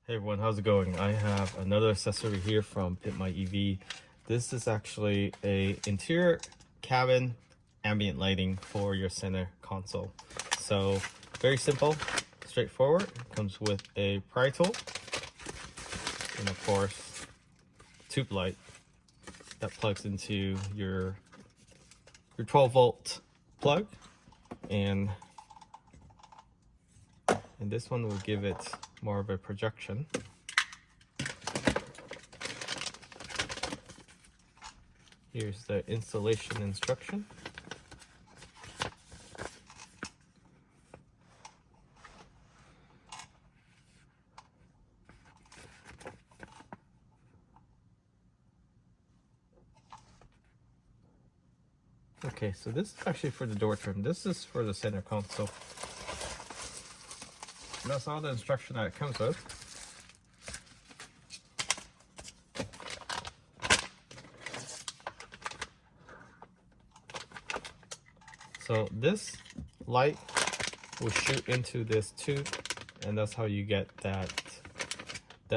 Hey everyone, how's it going? I have another accessory here from Pimpmyev. This is actually a interior cabin ambient lighting for your center console. So very simple, straightforward. Comes with a pry tool and of course tube light that plugs into your 12-volt plug, and this one will give it more of a projection. Here's the installation instruction. Okay, so this is actually for the door trim. This is for the center console. That's all the instruction that it comes with. So this light will shoot into this tube, and that's how you get that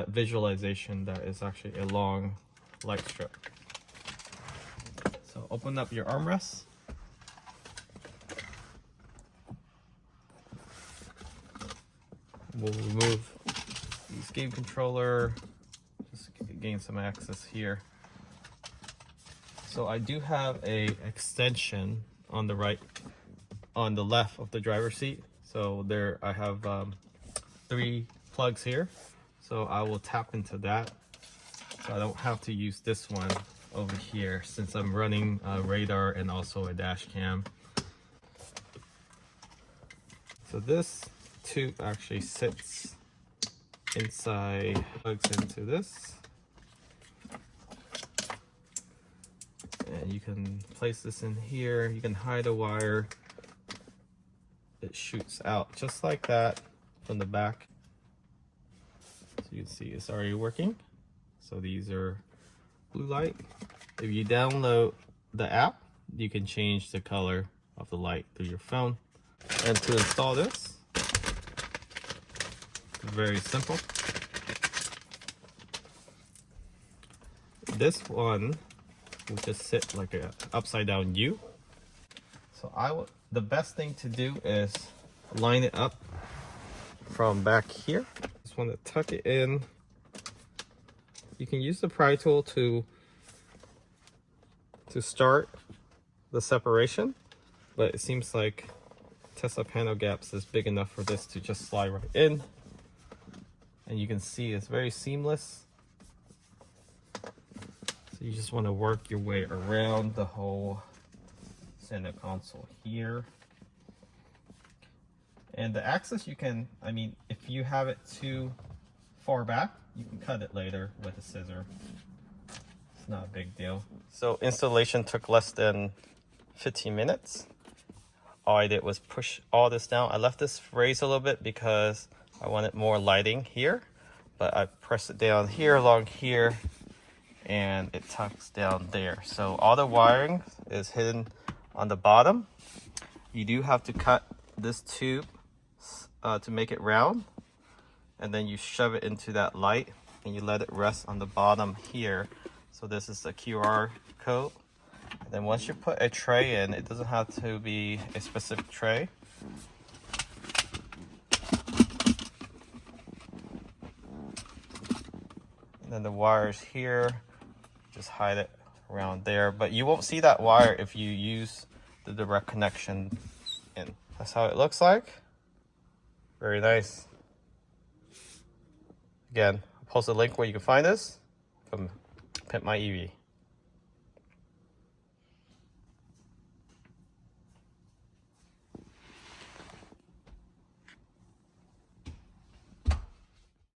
visualization that is actually a long light strip. So open up your armrest. We'll remove this game controller, just gain some access here. So I do have a extension on the left of the driver's seat. So there I have 3 plugs here. So I will tap into that. So I don't have to use this one over here since I'm running a radar and also a dash cam. So this tube actually sits inside, plugs into this, and you can place this in here. You can hide a wire. It shoots out just like that from the back, so you can see it's already working. So these are blue light. If you download the app, you can change the color of the light through your phone. And to install this, very simple. This one will just sit like a upside down U. So the best thing to do is line it up from back here. Just want to tuck it in. You can use the pry tool to start the separation, but it seems like Tesla panel gaps is big enough for this to just slide right in. And you can see it's very seamless. So you just want to work your way around the whole center console here. And the axis, you can, if you have it too far back, you can cut it later with a scissor. It's not a big deal. So installation took less than 15 minutes. All I did was push all this down. I left this raised a little bit because I wanted more lighting here, but I pressed it down here, along here, and it tucks down there. So all the wiring is hidden on the bottom. You do have to cut this tube to make it round, and then you shove it into that light and you let it rest on the bottom here. So this is the QR code. And then once you put a tray in, it doesn't have to be a specific tray. Then the wires here, just hide it around there, but you won't see that wire if you use the direct connection in. That's how it looks like. Very nice. Again, I'll post a link where you can find this from Pimpmyev.